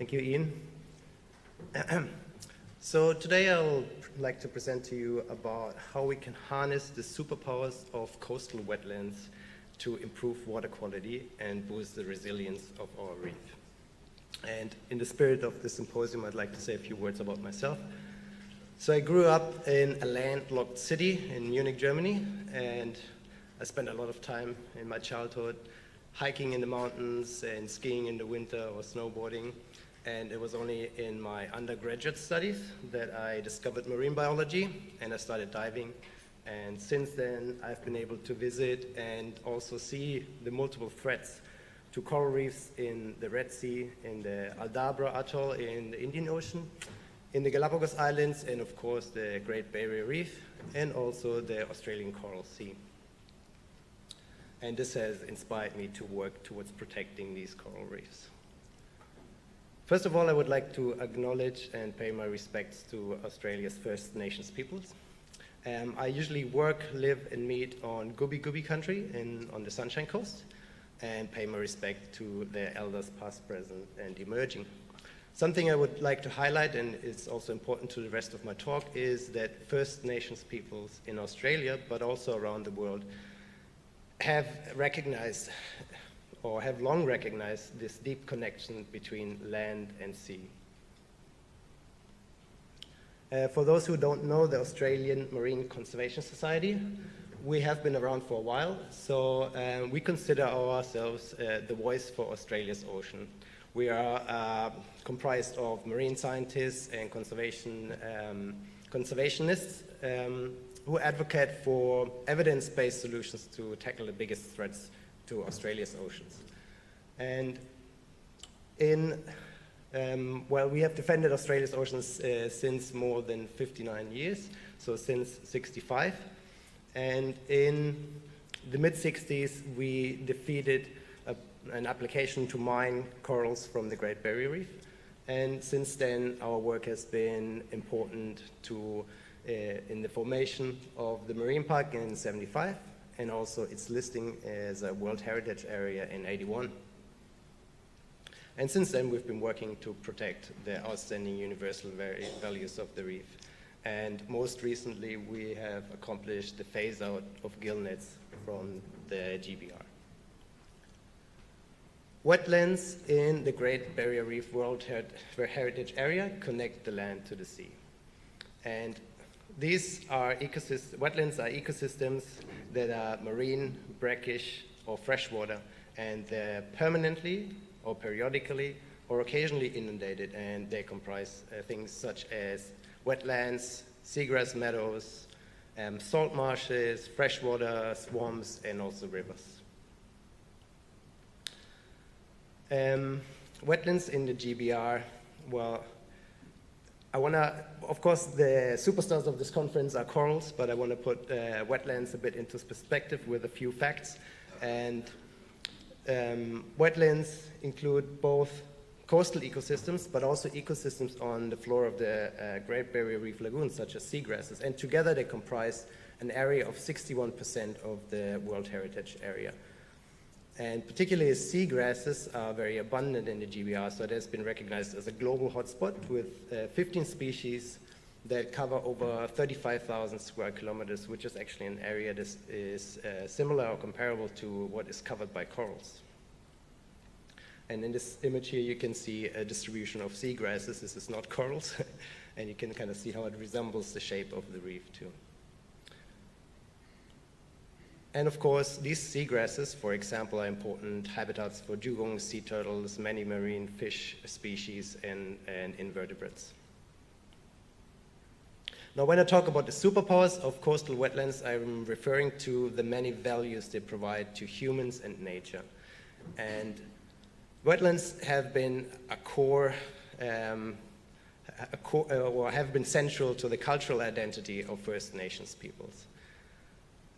Thank you, Ian. So today I'll like to present to you about how we can harness the superpowers of coastal wetlands to improve water quality and boost the resilience of our reef. And in the spirit of this symposium, I'd like to say a few words about myself. So I grew up in a landlocked city in Munich, Germany, and I spent a lot of time in my childhood hiking in the mountains and skiing in the winter or snowboarding. And it was only in my undergraduate studies that I discovered marine biology and I started diving. And since then, I've been able to visit and also see the multiple threats to coral reefs in the Red Sea, in the Aldabra Atoll in the Indian Ocean, in the Galapagos Islands, and of course the Great Barrier Reef, and also the Australian Coral Sea. And this has inspired me to work towards protecting these coral reefs. First of all, I would like to acknowledge and pay my respects to Australia's First Nations peoples. I usually work, live, and meet on Gubbi Gubbi country on the Sunshine Coast, and pay my respect to their elders past, present, and emerging. Something I would like to highlight, and it's also important to the rest of my talk, is that First Nations peoples in Australia, but also around the world, have recognized or have long recognized this deep connection between land and sea. For those who don't know the Australian Marine Conservation Society, we have been around for a while, so we consider ourselves the voice for Australia's ocean. We are comprised of marine scientists and conservationists who advocate for evidence-based solutions to tackle the biggest threats to Australia's oceans. And we have defended Australia's oceans since more than 59 years, so since '65. And in the mid-'60s, we defeated an application to mine corals from the Great Barrier Reef. And since then, our work has been important to in the formation of the marine park in '75, and also its listing as a World Heritage Area in '81. And since then, we've been working to protect the outstanding universal values of the reef. And most recently, we have accomplished the phase-out of gillnets from the GBR. Wetlands in the Great Barrier Reef World Heritage Area connect the land to the sea. And these are wetlands are ecosystems that are marine, brackish, or freshwater, and they're permanently or periodically or occasionally inundated, and they comprise things such as wetlands, seagrass meadows, salt marshes, freshwater, swamps, and also rivers. Wetlands in the GBR, well, of course, the superstars of this conference are corals, but I want to put wetlands a bit into perspective with a few facts. And wetlands include both coastal ecosystems, but also ecosystems on the floor of the Great Barrier Reef lagoons, such as seagrasses. And together they comprise an area of 61% of the World Heritage Area. And particularly seagrasses are very abundant in the GBR, so it has been recognized as a global hotspot with 15 species that cover over 35,000 square kilometers, which is actually an area that is similar or comparable to what is covered by corals. And in this image here, you can see a distribution of seagrasses. This is not corals, and you can kind of see how it resembles the shape of the reef too. And of course, these seagrasses, for example, are important habitats for dugongs, sea turtles, many marine fish species, and invertebrates. Now, when I talk about the superpowers of coastal wetlands, I'm referring to the many values they provide to humans and nature. And wetlands have been or have been central to the cultural identity of First Nations peoples.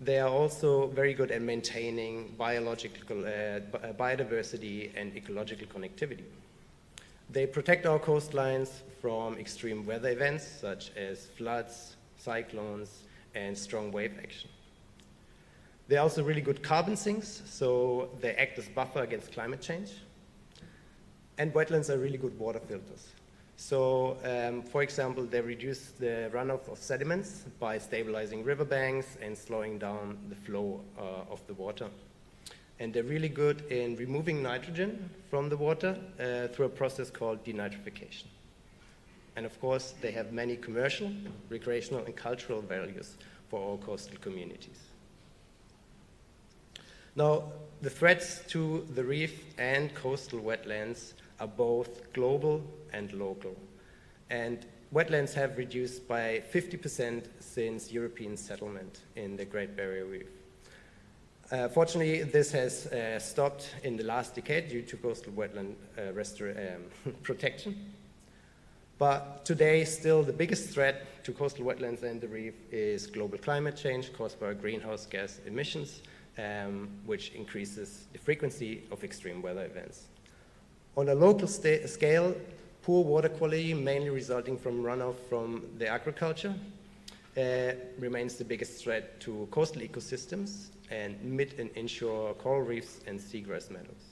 They are also very good at maintaining biodiversity and ecological connectivity. They protect our coastlines from extreme weather events such as floods, cyclones, and strong wave action. They're also really good carbon sinks, so they act as buffer against climate change. And wetlands are really good water filters. So, for example, they reduce the runoff of sediments by stabilizing riverbanks and slowing down the flow of the water. And they're really good in removing nitrogen from the water through a process called denitrification. And of course, they have many commercial, recreational, and cultural values for all coastal communities. Now, the threats to the reef and coastal wetlands are both global and local. And wetlands have reduced by 50% since European settlement in the Great Barrier Reef. Fortunately, this has stopped in the last decade due to coastal wetland protection. But today, still the biggest threat to coastal wetlands and the reef is global climate change caused by greenhouse gas emissions, which increases the frequency of extreme weather events. On a local scale, poor water quality, mainly resulting from runoff from the agriculture, remains the biggest threat to coastal ecosystems and mid and inshore coral reefs and seagrass meadows.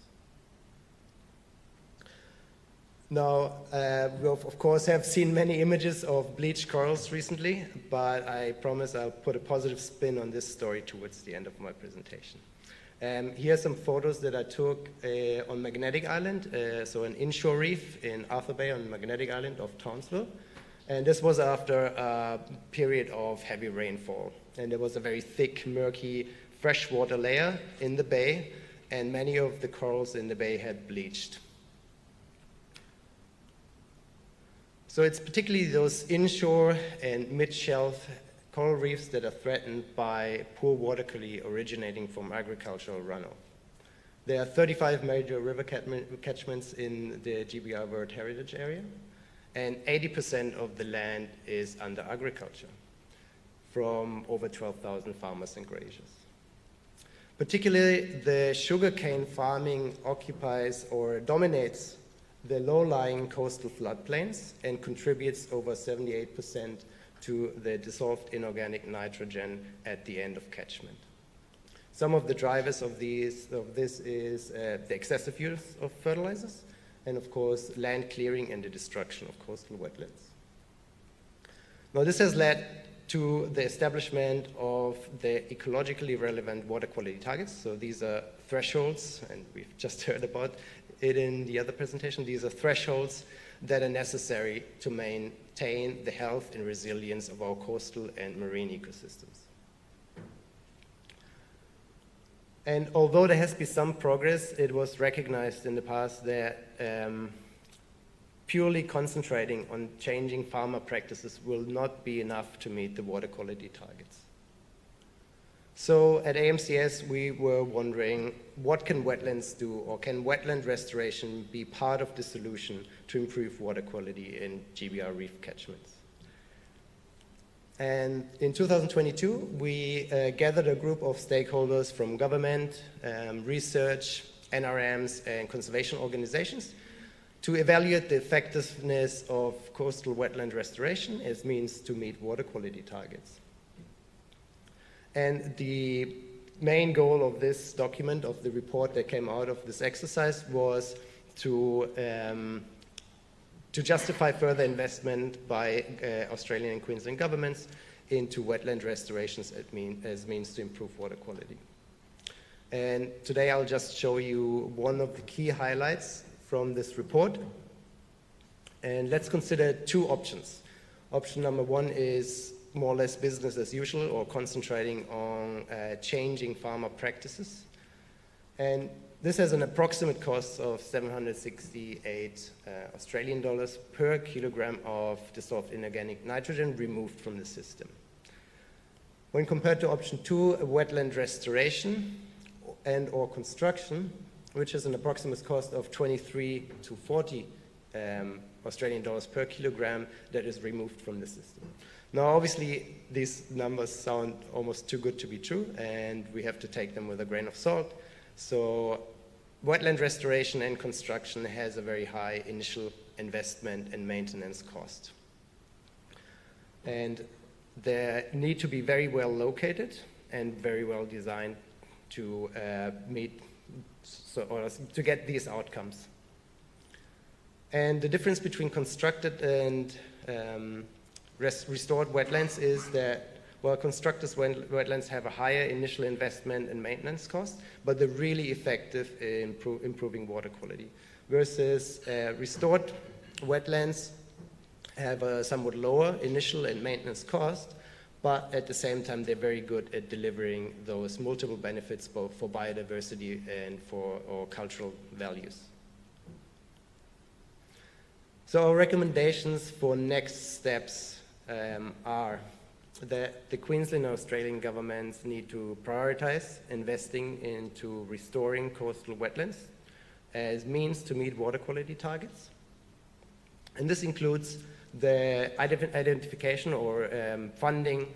Now, we of course have seen many images of bleached corals recently, but I promise I'll put a positive spin on this story towards the end of my presentation. Here are some photos that I took on Magnetic Island, so an inshore reef in Arthur Bay on Magnetic Island of Townsville. And this was after a period of heavy rainfall. And there was a very thick, murky freshwater layer in the bay, and many of the corals in the bay had bleached. So it's particularly those inshore and mid-shelf coral reefs that are threatened by poor water quality originating from agricultural runoff. There are 35 major river catchments in the GBR World Heritage Area, and 80% of the land is under agriculture from over 12,000 farmers and graziers. Particularly, the sugarcane farming occupies or dominates the low-lying coastal floodplains and contributes over 78% to the dissolved inorganic nitrogen at the end of catchment. Some of the drivers of this is the excessive use of fertilizers and, of course, land clearing and the destruction of coastal wetlands. Now, this has led to the establishment of the ecologically relevant water quality targets. So these are thresholds, and we've just heard about it in the other presentation. These are thresholds that are necessary to maintain the health and resilience of our coastal and marine ecosystems. And although there has been some progress, it was recognized in the past that purely concentrating on changing farmer practices will not be enough to meet the water quality targets. So at AMCS, we were wondering, what can wetlands do, or can wetland restoration be part of the solution to improve water quality in GBR reef catchments? And in 2022, we gathered a group of stakeholders from government, research, NRMs, and conservation organizations to evaluate the effectiveness of coastal wetland restoration as means to meet water quality targets. And the main goal of this document, of the report that came out of this exercise, was to justify further investment by Australian and Queensland governments into wetland restorations as means to improve water quality. And today I'll just show you one of the key highlights from this report. And let's consider two options. Option number one is more or less business as usual, or concentrating on changing farmer practices. And this has an approximate cost of 768 Australian dollars per kilogram of dissolved inorganic nitrogen removed from the system. When compared to option two, wetland restoration and or construction, which has an approximate cost of 23 to 40 Australian dollars per kilogram that is removed from the system. Now, obviously, these numbers sound almost too good to be true, and we have to take them with a grain of salt. So wetland restoration and construction has a very high initial investment and maintenance cost. And they need to be very well located and very well designed to to get these outcomes. And the difference between constructed and restored wetlands is that, well, constructed wetlands have a higher initial investment and maintenance cost, but they're really effective in improving water quality. Versus restored wetlands have a somewhat lower initial and maintenance cost, but at the same time, they're very good at delivering those multiple benefits both for biodiversity and for our cultural values. So our recommendations for next steps are that the Queensland and Australian governments need to prioritize investing into restoring coastal wetlands as means to meet water quality targets. And this includes the identification or funding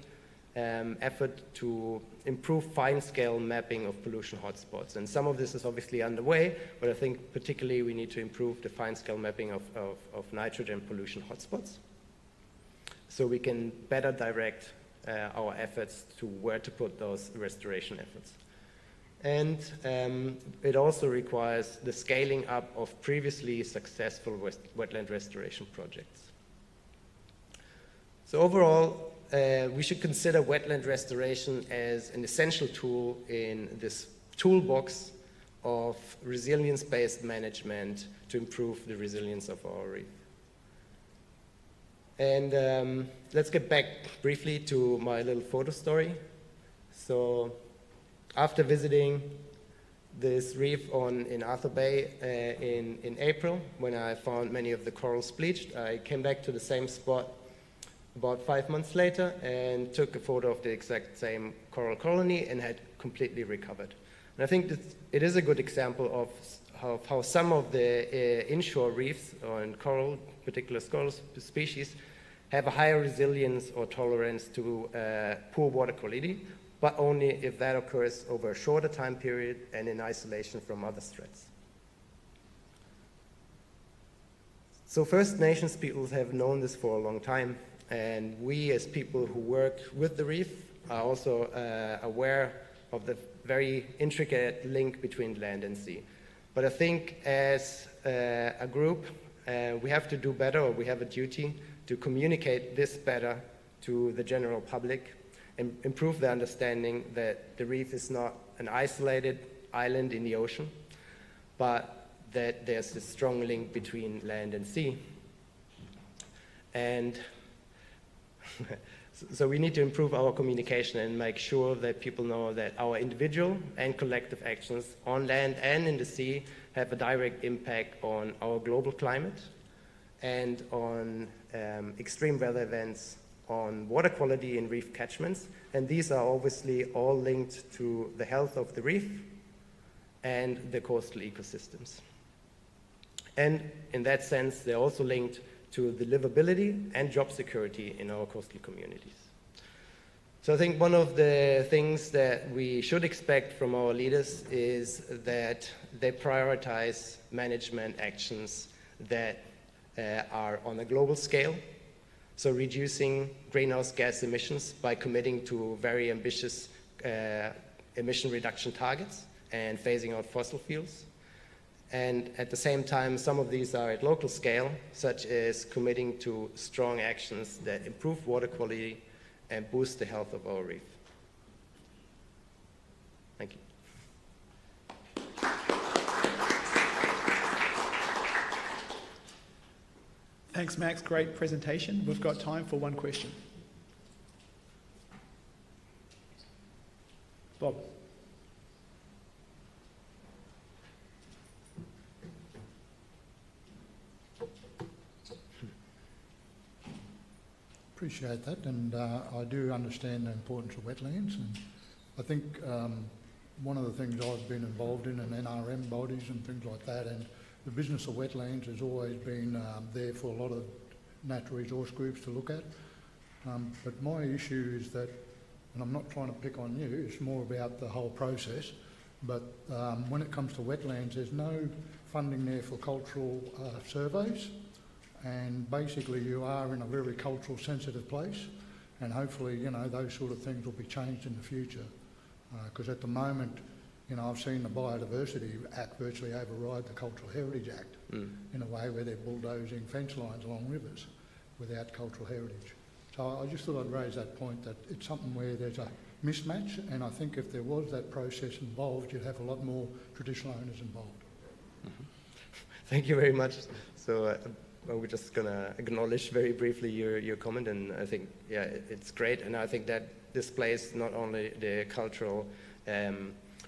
effort to improve fine-scale mapping of pollution hotspots. And some of this is obviously underway, but I think particularly we need to improve the fine-scale mapping of nitrogen pollution hotspots so we can better direct our efforts to where to put those restoration efforts. And it also requires the scaling up of previously successful wetland restoration projects. So overall, we should consider wetland restoration as an essential tool in this toolbox of resilience-based management to improve the resilience of our reef. And let's get back briefly to my little photo story. So after visiting this reef in Arthur Bay in April, when I found many of the corals bleached, I came back to the same spot about 5 months later and took a photo of the exact same coral colony and had completely recovered. And I think that it is a good example of how some of the inshore reefs or in coral, particular coral species, have a higher resilience or tolerance to poor water quality, but only if that occurs over a shorter time period and in isolation from other threats. So First Nations peoples have known this for a long time, and we as people who work with the reef are also aware of the very intricate link between land and sea. But I think as a group, we have to do better, or we have a duty to communicate this better to the general public and improve the understanding that the reef is not an isolated island in the ocean, but that there's a strong link between land and sea. And so we need to improve our communication and make sure that people know that our individual and collective actions on land and in the sea have a direct impact on our global climate and on extreme weather events, on water quality in reef catchments. And these are obviously all linked to the health of the reef and the coastal ecosystems. And in that sense, they're also linked to the livability and job security in our coastal communities. So I think one of the things that we should expect from our leaders is that they prioritize management actions that are on a global scale. So reducing greenhouse gas emissions by committing to very ambitious emission reduction targets and phasing out fossil fuels. And at the same time, some of these are at local scale, such as committing to strong actions that improve water quality and boost the health of our reef. Thank you. Thanks, Max. Great presentation. We've got time for one question. Bob. Appreciate that, and I do understand the importance of wetlands, and I think one of the things I've been involved in NRM bodies and things like that, and the business of wetlands has always been there for a lot of natural resource groups to look at. But my issue is that, and I'm not trying to pick on you, it's more about the whole process, but when it comes to wetlands, there's no funding there for cultural surveys, and basically you are in a very cultural sensitive place, and hopefully, you know, those sort of things will be changed in the future. Because at the moment, You know, I've seen the Biodiversity Act virtually override the Cultural Heritage Act in a way where they're bulldozing fence lines along rivers without cultural heritage. So I just thought I'd raise that point, that it's something where there's a mismatch, and I think if there was that process involved, you'd have a lot more traditional owners involved. Thank you very much. So we're just going to acknowledge very briefly your comment, and I think, yeah, it's great, and I think that displays not only the cultural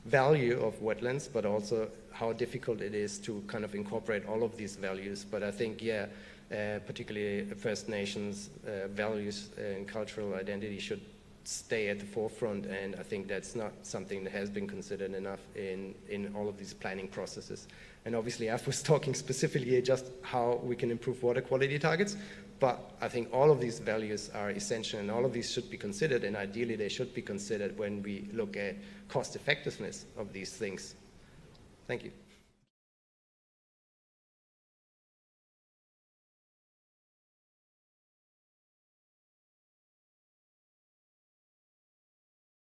value of wetlands, but also how difficult it is to kind of incorporate all of these values. But I think, yeah, particularly First Nations values and cultural identity should stay at the forefront, and I think that's not something that has been considered enough in all of these planning processes. And obviously, I was talking specifically just how we can improve water quality targets, but I think all of these values are essential, and all of these should be considered, and ideally they should be considered when we look at cost effectiveness of these things. Thank you.